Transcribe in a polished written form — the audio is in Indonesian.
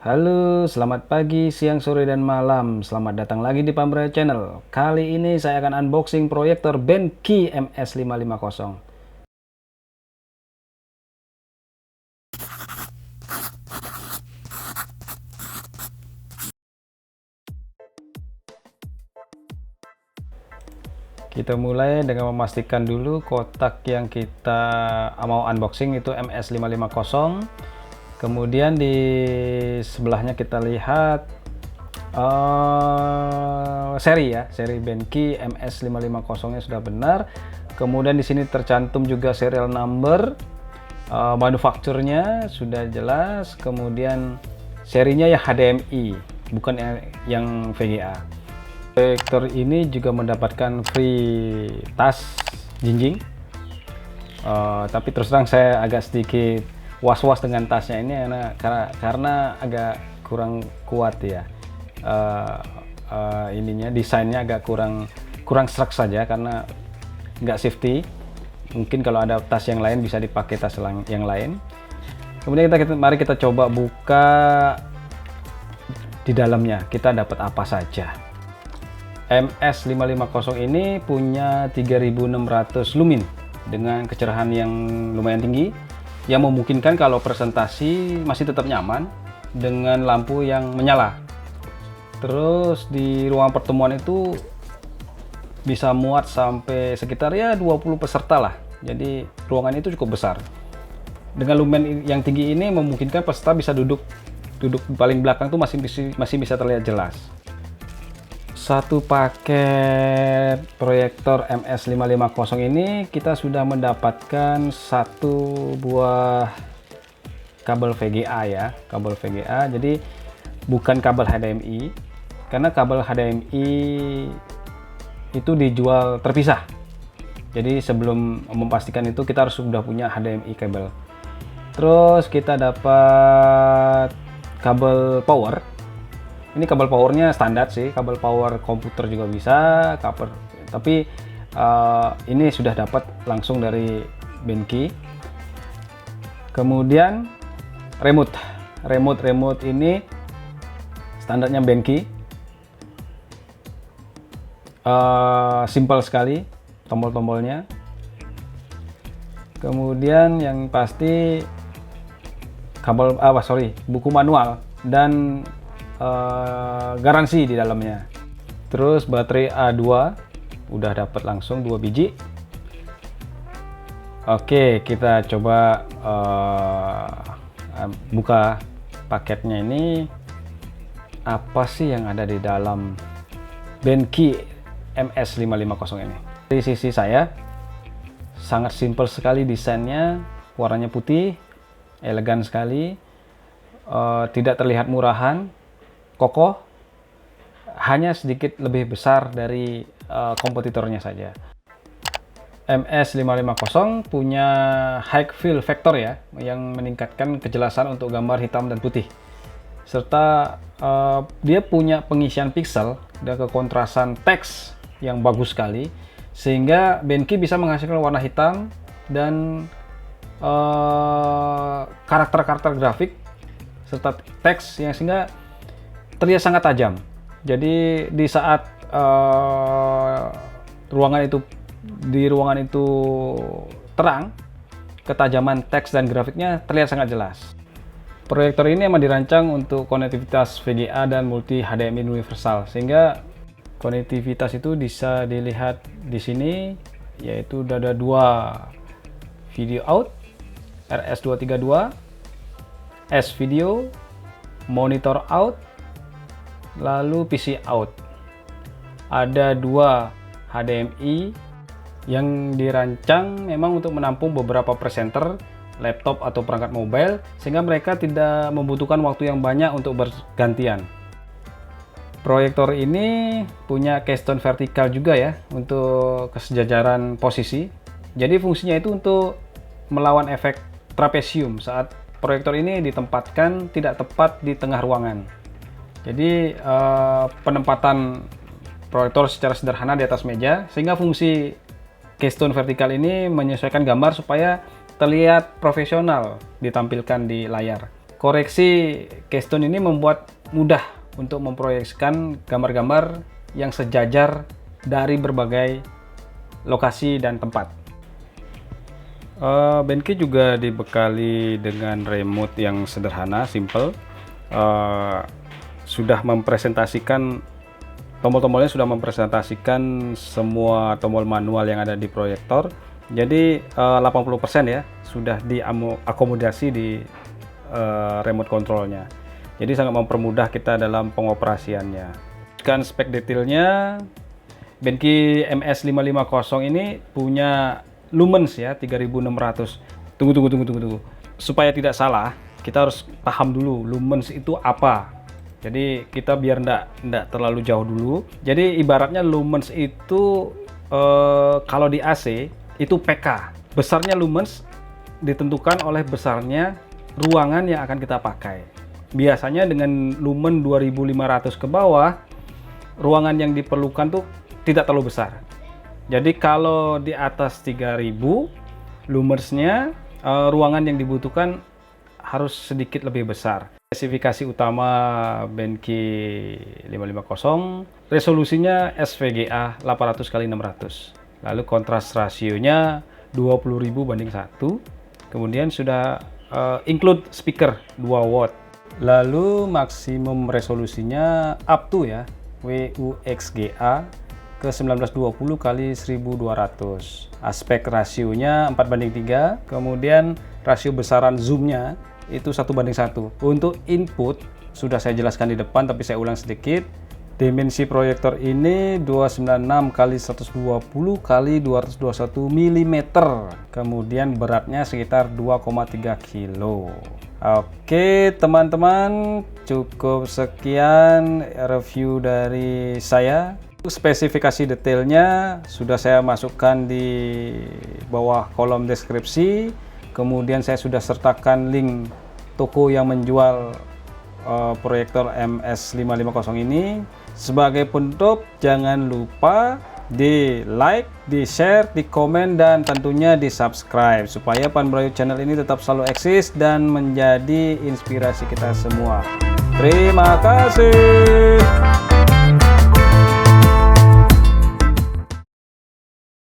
Halo, selamat pagi, siang, sore, dan malam. Selamat datang lagi di Pambraya Channel. Kali ini saya akan unboxing proyektor Benki MS550. Kita mulai dengan memastikan dulu kotak yang kita mau unboxing itu MS550. Kemudian di sebelahnya kita lihat seri Benki MS550-nya sudah benar. Kemudian di sini tercantum juga serial number, manufakturnya sudah jelas. Kemudian serinya ya HDMI, bukan yang VGA. Proyektor ini juga mendapatkan free tas jinjing. Tapi terus terang saya agak sedikit was-was dengan tasnya ini karena agak kurang kuat ya. Ininya desainnya agak kurang serak saja karena nggak safety. Mungkin kalau ada tas yang lain bisa dipakai tas yang lain. Kemudian mari kita coba buka di dalamnya, kita dapat apa saja. MS550 ini punya 3600 lumin dengan kecerahan yang lumayan tinggi yang memungkinkan kalau presentasi masih tetap nyaman dengan lampu yang menyala. Terus di ruang pertemuan itu bisa muat sampai sekitar ya 20 peserta lah. Jadi ruangan itu cukup besar. Dengan lumen yang tinggi ini memungkinkan peserta bisa duduk paling belakang tuh masih bisa terlihat jelas. Satu paket proyektor MS550 ini kita sudah mendapatkan satu buah kabel VGA ya, kabel VGA. Jadi bukan kabel HDMI, karena kabel HDMI itu dijual terpisah. Jadi sebelum memastikan itu kita harus sudah punya HDMI kabel. Terus kita dapat kabel power. Ini kabel powernya standar sih, kabel power komputer juga bisa, tapi ini sudah dapat langsung dari Benki. Kemudian remote ini standarnya Benki, simple sekali tombol-tombolnya. Kemudian yang pasti buku manual dan garansi di dalamnya. Terus baterai A2 udah dapat langsung 2 biji. Oke, kita coba buka paketnya ini. Apa sih yang ada di dalam Benki MS550 ini? Dari sisi saya sangat simple sekali desainnya, warnanya putih, elegan sekali, tidak terlihat murahan, kokoh, hanya sedikit lebih besar dari kompetitornya saja. MS550 punya high fill factor ya, yang meningkatkan kejelasan untuk gambar hitam dan putih. Serta dia punya pengisian pixel dan kekontrasan teks yang bagus sekali, sehingga Benki bisa menghasilkan warna hitam dan karakter-karakter grafik serta teks yang sehingga terlihat sangat tajam. Jadi di saat ruangan itu terang, ketajaman teks dan grafiknya terlihat sangat jelas. Proyektor ini memang dirancang untuk konektivitas VGA dan multi HDMI universal, sehingga konektivitas itu bisa dilihat di sini, yaitu ada dua video out, RS232, S video, monitor out, lalu PC out. Ada dua HDMI yang dirancang memang untuk menampung beberapa presenter, laptop atau perangkat mobile, sehingga mereka tidak membutuhkan waktu yang banyak untuk bergantian. Proyektor ini punya keystone vertikal juga ya untuk kesejajaran posisi. Jadi fungsinya itu untuk melawan efek trapesium saat proyektor ini ditempatkan tidak tepat di tengah ruangan. Jadi penempatan proyektor secara sederhana di atas meja, sehingga fungsi keystone vertikal ini menyesuaikan gambar supaya terlihat profesional ditampilkan di layar. Koreksi keystone ini membuat mudah untuk memproyeksikan gambar-gambar yang sejajar dari berbagai lokasi dan tempat. Benki juga dibekali dengan remote yang sederhana, simple. Sudah mempresentasikan tombol-tombolnya, sudah mempresentasikan semua tombol manual yang ada di proyektor. Jadi 80% ya sudah diakomodasi di remote controlnya. Jadi sangat mempermudah kita dalam pengoperasiannya. Kan spek detailnya, Benki MS550 ini punya lumens ya 3600. Tunggu. Supaya tidak salah, kita harus paham dulu lumens itu apa. Jadi kita biar ndak terlalu jauh dulu. Jadi ibaratnya lumens itu kalau di AC itu PK. Besarnya lumens ditentukan oleh besarnya ruangan yang akan kita pakai. Biasanya dengan lumen 2500 ke bawah, ruangan yang diperlukan tuh tidak terlalu besar. Jadi kalau di atas 3000 lumensnya, ruangan yang dibutuhkan harus sedikit lebih besar. Spesifikasi utama Benki 550, resolusinya SVGA 800x600. Lalu kontras rasionya 20.000 banding 1. Kemudian sudah include speaker 2 watt. Lalu maksimum resolusinya up to ya, WUXGA ke 1920x1200. Aspek rasionya 4:3. Kemudian rasio besaran zoomnya itu 1:1. Untuk input sudah saya jelaskan di depan, tapi saya ulang sedikit. Dimensi proyektor ini 296x120x221 mm. Kemudian beratnya sekitar 2,3 kilo. Oke teman-teman, cukup sekian review dari saya. Spesifikasi detailnya sudah saya masukkan di bawah kolom deskripsi. Kemudian saya sudah sertakan link toko yang menjual proyektor MS550 ini. Sebagai penutup, jangan lupa di like, di share, di komen, dan tentunya di subscribe supaya Pan Brayu channel ini tetap selalu eksis dan menjadi inspirasi kita semua. Terima kasih.